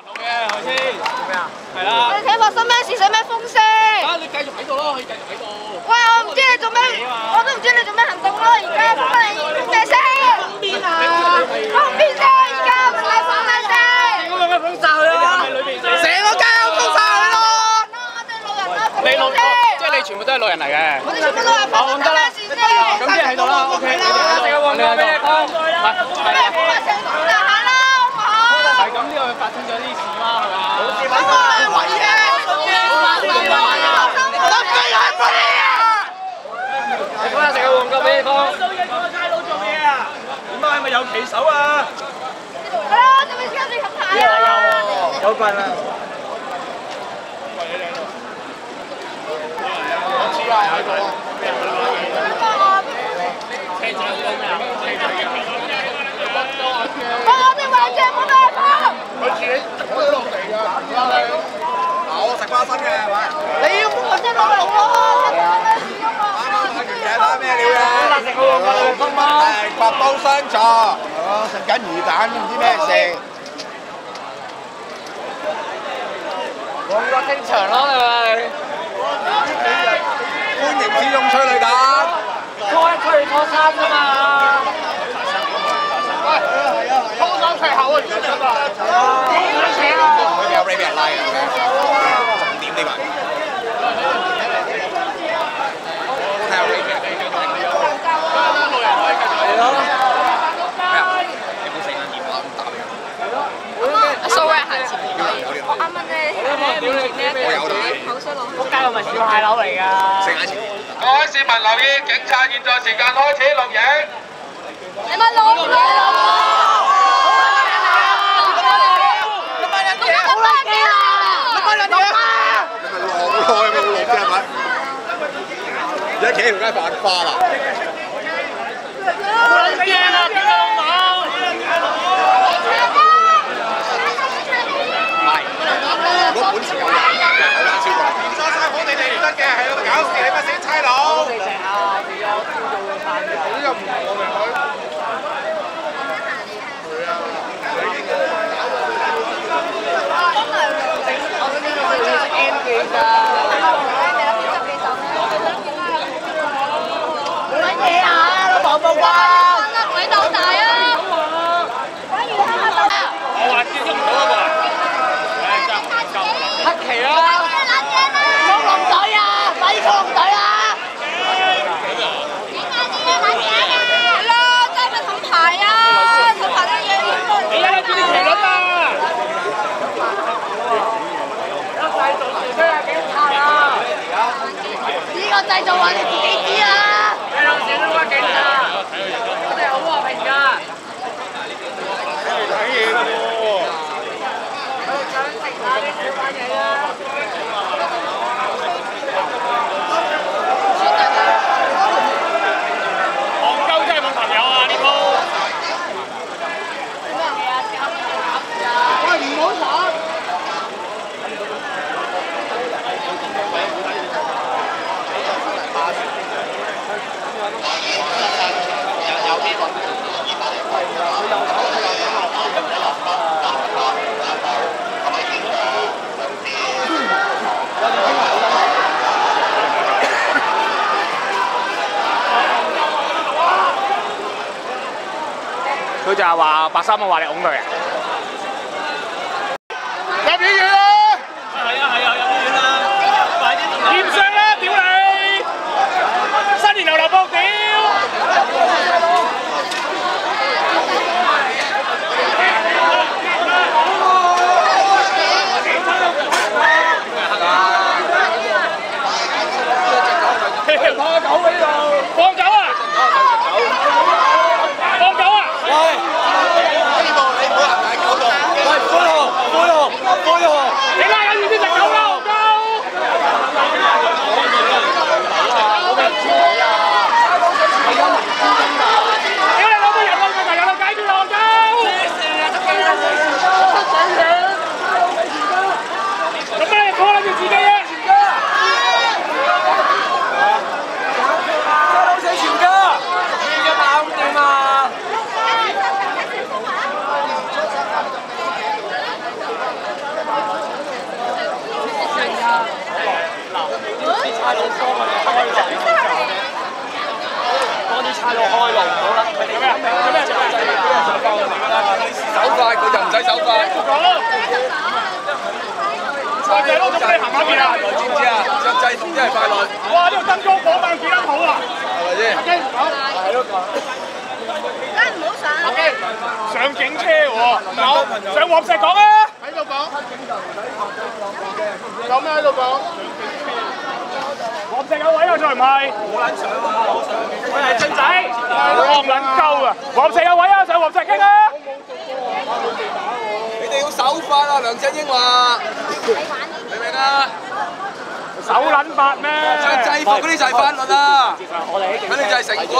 路嘅係咪先？做咩啊？係啦。你睇發生咩事，使咩風聲？啊！你繼續喺度咯，可以繼續喺度。喂，我唔知你做咩，我都唔知你做咩行動咯。而家封乜你封咩聲？封邊啊？封邊聲？而家問你封咩聲？我咪封晒佢啦！成個街都封晒佢咯！你路即係你全部都係路人嚟嘅。我哋全部都係發生咩事啫？咁即係喺度啦，OK。你喺度，你喺度。咩發生咁大下啦，好唔好？係咁，呢個發生咗啲事嘛，係嘛？冇事嘛。圍嘢！你幫下食個黃金俾你幫。收嘢個差佬做嘢啊？點解係咪有旗手啊？係啊，做咩跟住咁睇啊？有棍啊！我知啊，喺度。車仔好咩啊？車仔嘅。我哋還借冇咩幫？佢自己整咗落嚟㗎。嗱，我食花生嘅係咪？你要我真係攞嚟咯！咩料嘅？食好黃金風嗎？係八煲雙座，食緊魚蛋，唔知咩事。旺角經場咯，係咪？歡迎使用催淚彈。拖一推拖三啫嘛。喂，拖三退後啊！唔出啊！佢有 Ray 拉嘅，重點啲嘛？我睇下 Ray 咩？阿蘇威行前面，我啱啱咧我有啦。口水落。仆街，我咪小蟹樓嚟㗎。食眼前。各位市民留意，警察現在時間開始錄影。你咪攞咯！而家企喺條街犯花啦！好撚驚啊！邊個老母？唔係，如果本錢有人，好難超過。沙沙好地地唔得嘅，係喺度搞事，你乜死差佬？你食啊！你有邊度會犯嘅？呢個唔係我哋佢。係啊，你應該搞到我呢個 M 記㗎。乜嘢啊？老婆婆啊！鬼鬥大啊！反而我話接觸唔到嗰個啊！真係唔夠。黑旗啦！衝龍隊啊！快啲衝龍隊啊！係啦，真係冚牌啊！冚牌嘅嘢應該。你睇下啲麒麟啊！一世做事都係警察啊！呢個製造話你自己知啊！你有錢都屈警察，我哋好和平㗎。睇嘢㗎喎。想食下啲小販嘢啊！戇鳩真係冇朋友啊！呢鋪。喂，唔好打！佢就係話白衫佬話你擁佢啊！入醫院啦！係啊，入醫院啦！快啲驗傷啦！屌你！新年流流搏屌！怕狗喺度！放狗啊！放狗啊！喂！呢度你唔好行喺狗度。喂，灰熊！差佬幫我哋開路，幫啲差佬開路，好啦，佢哋有咩就制啦，就幫我哋㗎啦。手快佢就唔使手快。快仔咯，咁你行下邊啊？知唔知啊？着制服真係快樂。哇！呢個燈光火棒幾得好啊！係咪先？阿基講係咯講。梗係唔好上。阿基上警車喎，上黃石講啊！喺度講。講咩喺度講？黃石有位啊，再唔係？冇撚上啊！我係俊仔，我唔撚夠啊！黃石有位啊，上黃石傾啊！你哋要手法啊！梁振英話。明唔明啊？手撚法咩？着制服嗰啲就係法律啊！嗰啲就係城管，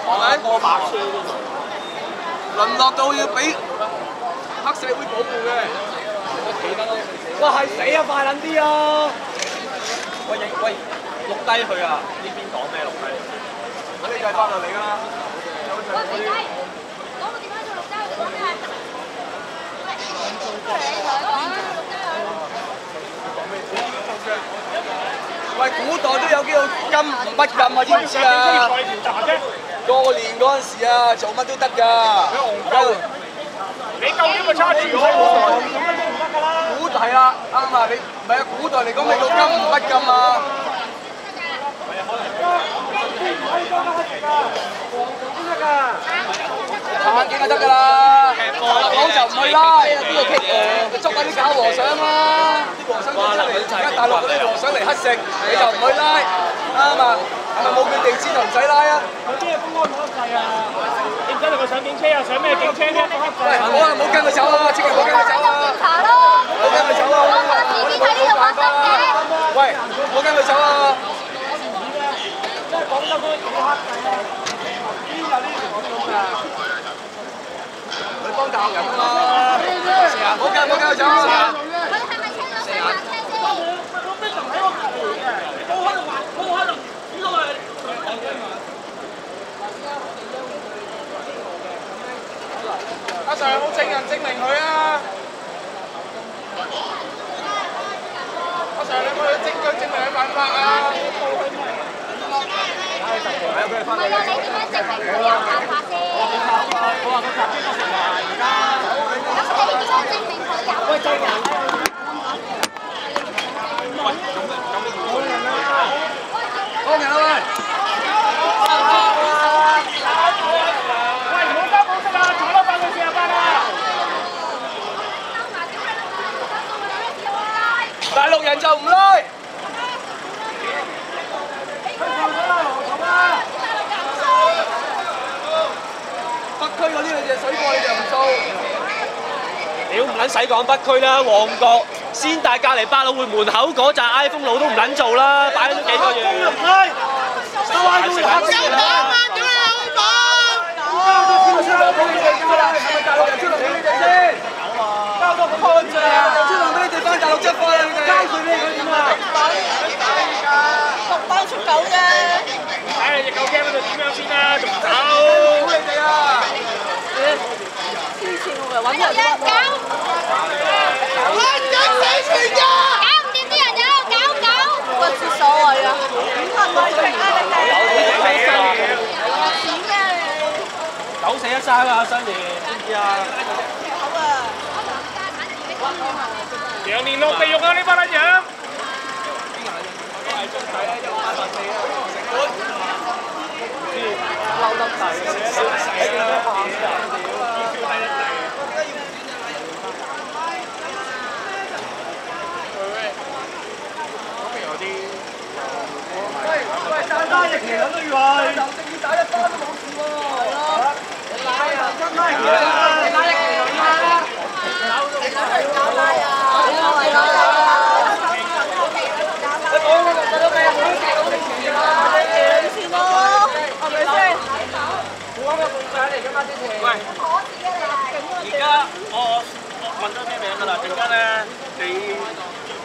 係咪？過白車淪落到要俾黑社會保護嘅。哇係死啊！快撚啲啊！喂，錄低佢啊！呢邊講咩錄低？嗰啲就係法律嚟㗎啦。喂，仔，攞個電話做錄低，你講咩？喂，古代都有叫禁唔不禁啊，知唔知啊？過年嗰陣時啊，做乜都得㗎。你究竟咪差住我？古代啊，啱啊！你唔係啊，古代嚟講，你叫禁唔不禁啊？行緊就得㗎啦，講就唔去拉，邊個棘你捉下啲假和尚啦，啲和尚出嚟，而家大陸嗰啲和尚嚟乞食，你就唔去拉，啱啊？係咪冇佢地址就唔使拉啊？有啲嘢公安冇得計啊！你唔使同佢上警車啊？上咩警車啫？喂，唔好啊，唔好跟佢走啊！千祈唔好跟佢走啊！查咯！唔好跟佢走啊！冇辦法啦！喂，唔好跟佢走啊！即係廣州嗰啲警黑仔咧，邊有呢條咁㗎？佢幫大陸人啊嘛！唔好跟佢走啊！佢係咪車咗上車先？阿 Sir 有冇證人證明佢啊？阿 Sir 你有冇證據證明佢犯法啊？係啊，你點樣證明佢有犯法先？我話佢集邊個食埋而家？咁你點樣證明佢有？喂，證人。幫人啊喂！喂，唔好收保釋啊！坐多8到48啊！大陸人就唔拉。北區嗰啲你隻水貨你就唔做。屌唔撚使講北區啦，旺角先大隔離百老匯門口嗰扎 iPhone 佬都唔撚做啦，擺咗幾個月。收翻工嚟黑市啦！點解有講？邊個出糧俾你哋㗎啦？係咪大陸人出糧俾你哋先？交多個開啫啊！出糧俾你哋翻大陸執貨啦！你哋交稅俾佢點啊6包出9啫。唉，隻狗驚喺度點樣先啦？仲唔走？好你哋啊！揾人搞，揾緊死全家，搞唔掂啲人有搞，不知所謂啊！5行為情啊你哋，錢咩你9死1生啊，新年知唔知啊？好啊！羊年落地獄啊！呢班撚樣。嬲得滯，喂，散單翼其實都要去，就正要打一單都冇事喎。係咯，你拉啊！真係你拉翼其實點啊？你想去搞拉啊？係啊！你講嗰個得咩？我都記到你前啦，你先咯，係咪先？我個夢想嚟㗎嘛，之前。喂，而家我問咗咩名㗎啦？陣間咧你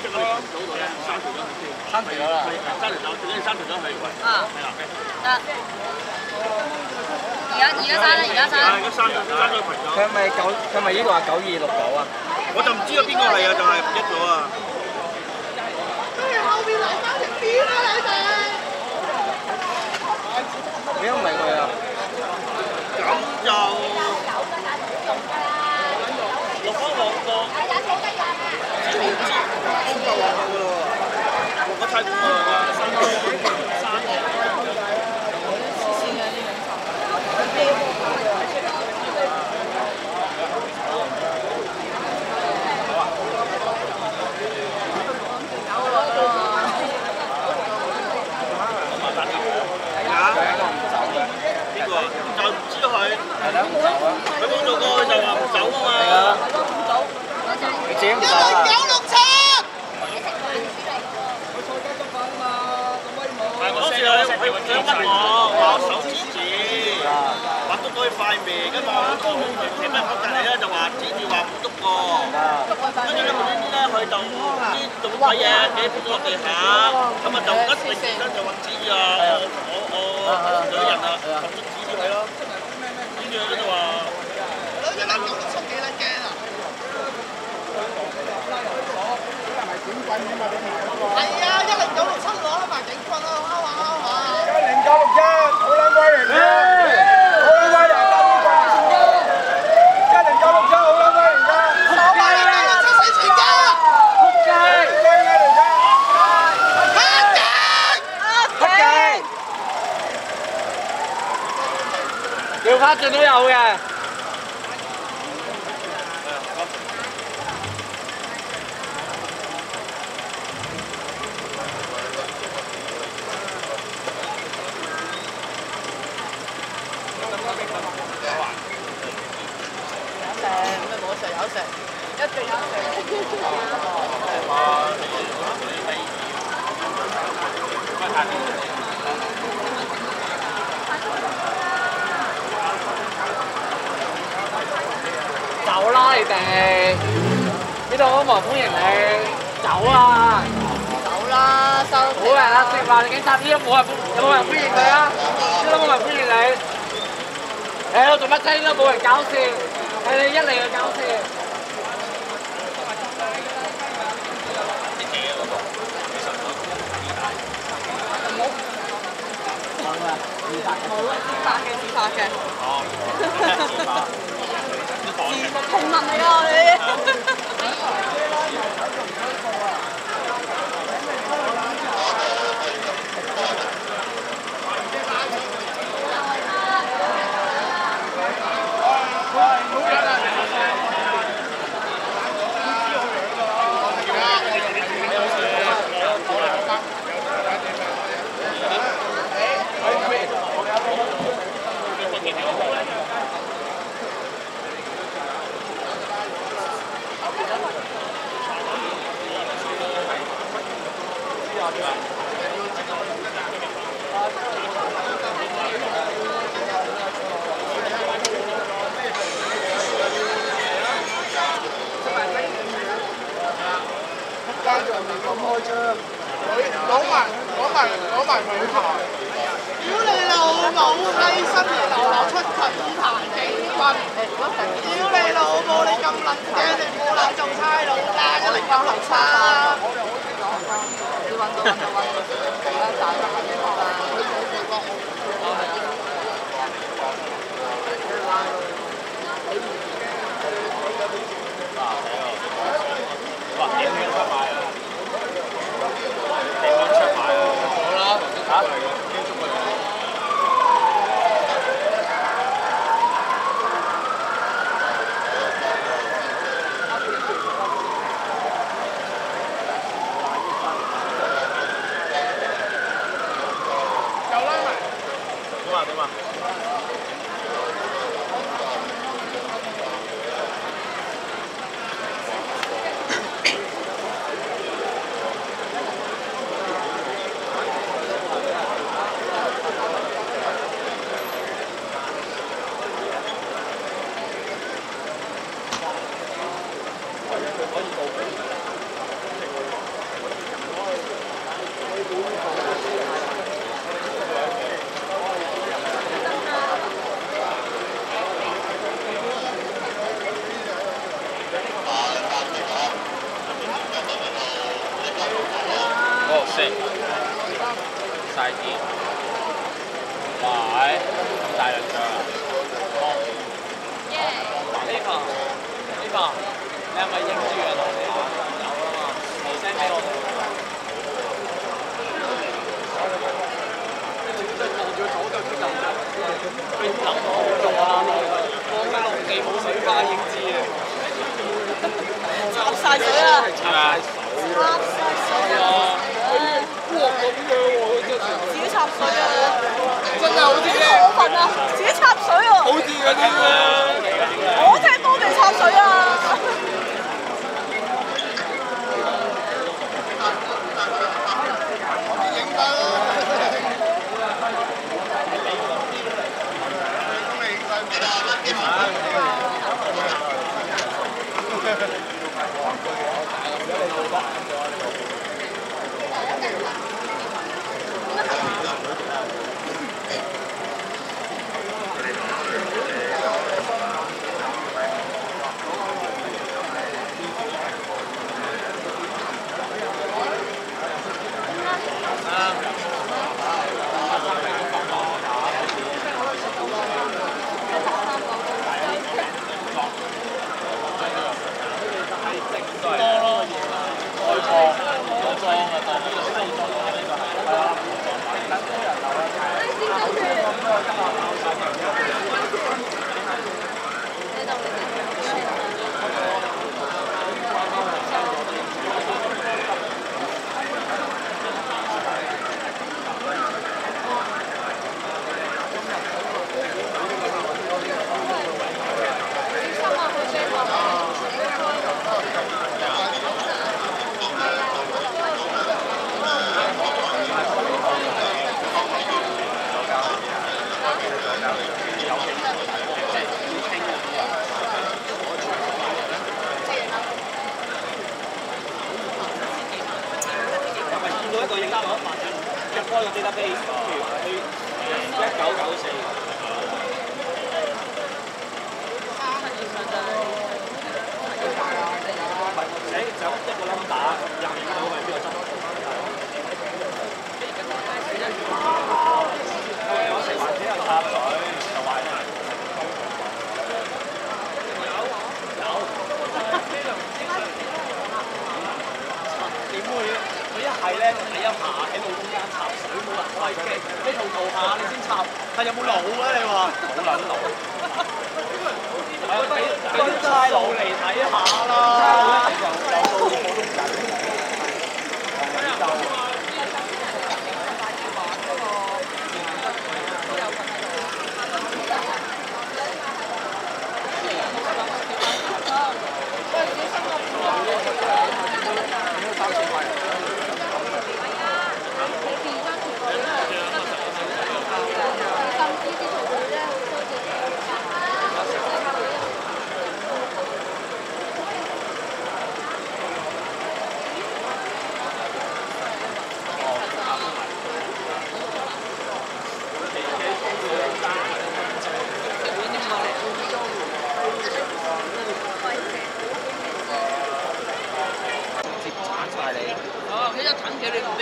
出去島度咧刪除咗佢先。刪除咗啦。係刪除咗，最緊要刪除咗佢。啊。係啦。得。而家刪啦，而家刪。而家刪咗群咗。佢係咪呢度話9269啊？我就唔知道邊個係啊，就係唔記得咗啊。點解唔係佢啊？咁就落翻旺角，我猜中咗就唔知佢，佢冇做過，佢就話唔走啊嘛。你自己唔走啊？嗰時佢想屈我，話我手指指，話篤到佢塊面，跟住我企喺口隔離咧就話指住話唔篤過，跟住咧無端端咧佢就唔知做乜鬼嘢，幾跌咗落地下，咁啊就一定起身就話指住啊我有人啊，就指住佢咯，指住佢跟住話。297幾撚驚啊！係啊，10967攞啦埋警棍啊，敲下敲下。10961好撚威嚟嘅，好撚威啊！10967好撚威嚟㗎，手威啊！出死全家！仆街！威啊嚟㗎！黑警！廖卡俊都有嘅。走啦你哋，呢度都冇人歡迎你，走啦！走啦，收皮！冇人啦，食飯警察呢度冇人，有冇人歡迎佢啊？呢度冇人歡迎你。誒，做乜啫？呢度冇人搞事，係你一嚟就搞事。同文嚟㗎你。攞埋女牌。屌你老母閪，新年流流出勤彈警棍！屌你老母，你咁撚驚，你冇撚做差佬啦！10967。你揾到，而家打咗警棍啦！哇！點樣出賣啊？點樣出賣啊？好啦，嚇！點啊？Oh, shit. 晒啲。哇！咁大兩張啊！呢個，你係咪影住啊？同你有啊嘛，你 send 俾我。真係望住左腳出陣，你諗我做啊！放喺陸地冇水花已經知啊！插晒水啊！係咪？插晒水啊！哇咁樣喎，真係自己插水啊！真係好似過分啊！自己插水喎！好似嗰啲咧，我聽多地插水啊！一個影咗入開個 database， 譬如去1994。寫就一個 number， 入唔到係邊個執？我食環者又插水，又壞啦。點會？佢一係咧睇一下喺路中間插水冇人喂機，你圖下你先插，係有冇腦啊？你話冇撚腦。俾差佬嚟睇下啦。差佬一定有數我都唔緊。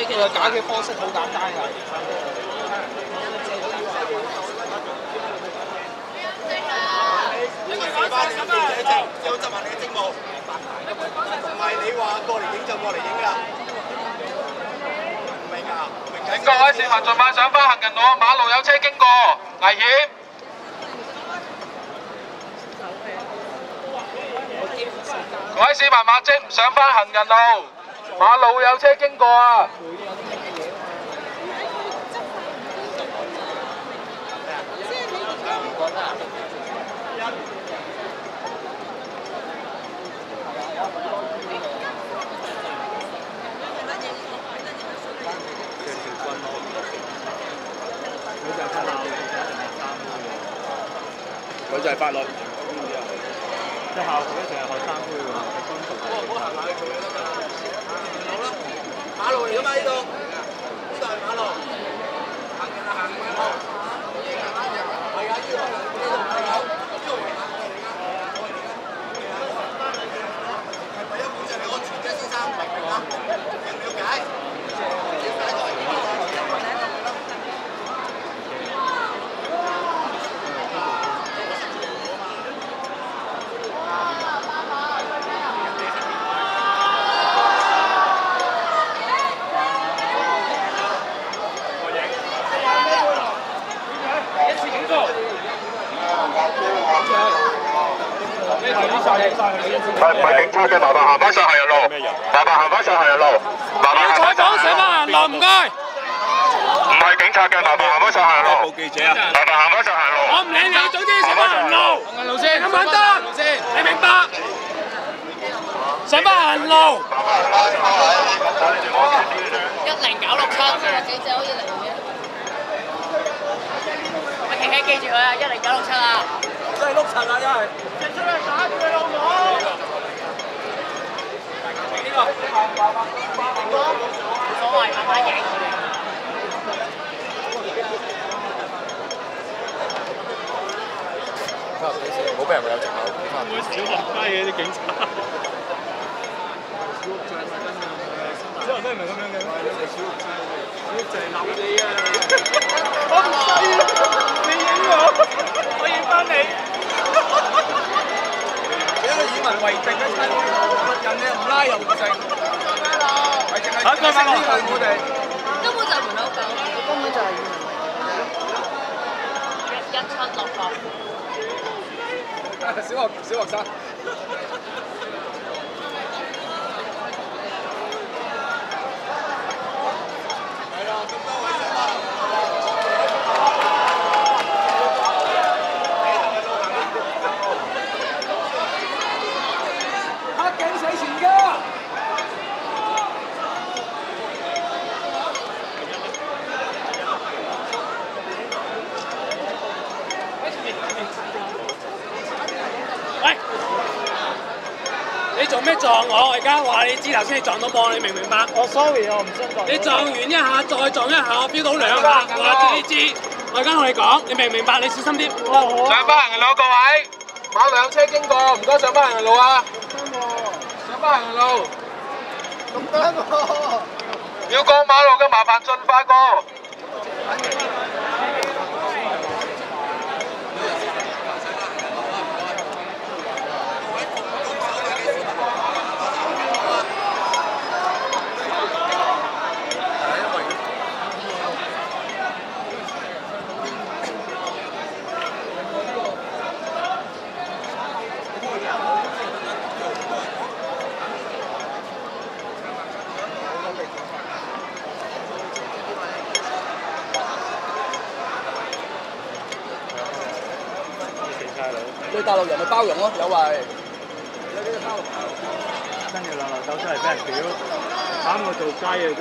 佢嘅解決方式好簡單㗎。呢個4班記者證要執行你嘅職務，唔係你話過嚟影就過嚟影㗎。唔明㗎，請各位市民盡快上返行人路，馬路有車經過，危險。各位市民馬即唔上返行人路，馬路有車經過啊！佢就係法律，即係校服咧，淨係學生區喎，係軍服。唔好行埋去佢就得㗎啦。好啦，馬路嚟㗎嘛呢度，呢度係馬路。行嘅啦，行嘅啦。係啊，呢度係有，呢度係馬路嚟㗎。係為咗保障你安全啫，先生，明唔明啊？明唔了解？了解咗。唔係警察嘅，麻煩行翻上行人路，麻煩行翻上行人路，麻煩行翻上行人路，唔該。唔係警察嘅，麻煩行翻上行人路。報記者啊！麻煩行翻上行人路。我唔理你，總之上翻行人路。行人路先，咁簡單。你明白？上翻行人路。1097，記者可以嚟嘅。喂，琪琪記住佢啊，10967啊。真係碌柒啊！真係。直出嚟打住你老母！冇所謂，慢慢贏。唔好俾人有藉口。會小學雞嘅啲警察。小學雞唔係咁樣嘅。小學就係鬧你啊！我唔使啊！你影我，我影翻你。因為以民為政嘅親，人哋唔拉又唔成。係淨係呢個我哋根本就係門口狗，根本就係11768。小學生。黑警死全家。喂，你做咩撞我？我而家話你知頭先你撞到我，你明唔明白？我 sorry 我唔想撞。你撞完一下，再撞一下，我飆到2下，話你知。我而家同你講，你明唔明白？你小心啲。上翻行人路各位，馬路有車經過，唔該上翻行人路啊！上翻行人路。咁啱喎。要過馬路嘅麻煩盡快過。對大陸人咪包容咯，有為。跟住流走出嚟俾人屌，慘過做雞嘅啫。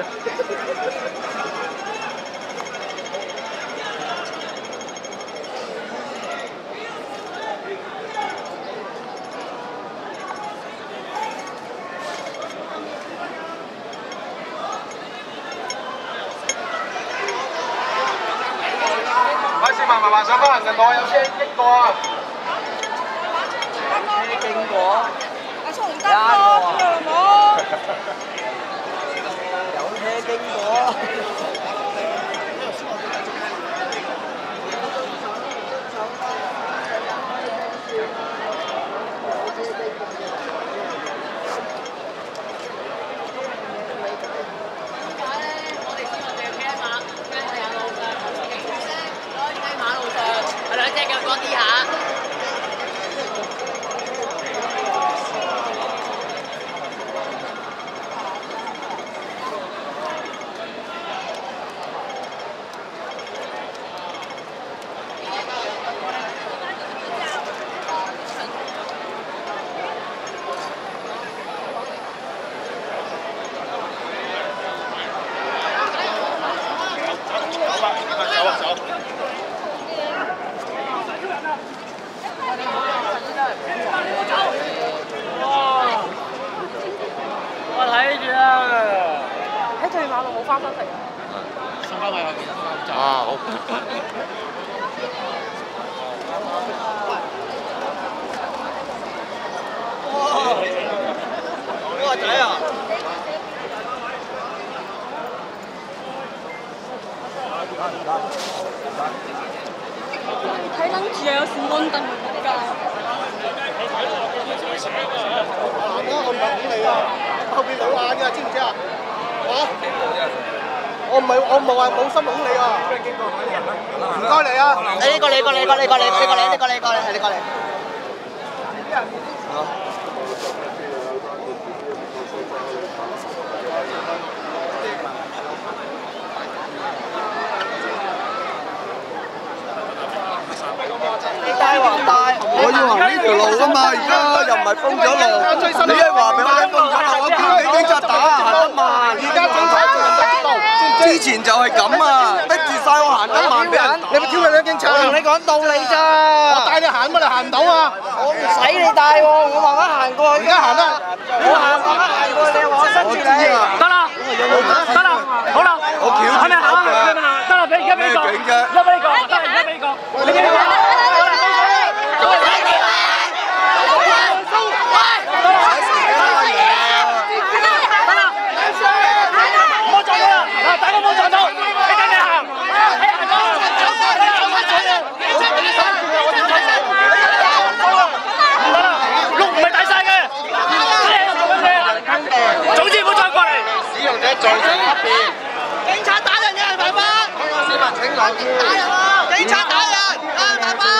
位市民麻煩上翻行人路，有車經過啊！車經過。阿松得咯，老母。有車經過。我睇住啊！喺對馬路冇花生食。送翻去後邊啊！啊好。哇！仔啊！睇撚住啊！有時安凳仆街。我唔係拱你啊！後邊兩眼㗎，知唔知啊？嚇！我唔係話冇心拱你啊！唔該你啊！你過嚟，係你過嚟。係封咗路，你一話俾我聽封咗路，我叫你警察打行得慢。而家警察仲唔知道？之前就係咁啊，逼住晒我行得慢俾人。你咪挑釁兩警察？我同你講道理咋。我帶你行乜你行唔到啊？我唔使你帶喎，我慢慢行過去。而家行得，我慢慢行過去，你話我伸住你。得啦，得啦，好啦，我翹住。係咪行啊？係咪行？得啦，俾而家俾你講，而家俾你講，得啦，而家俾你講，你俾你講。警察打人嘅係爸爸，市民請留意。打人啊！警察打人啊！爸爸。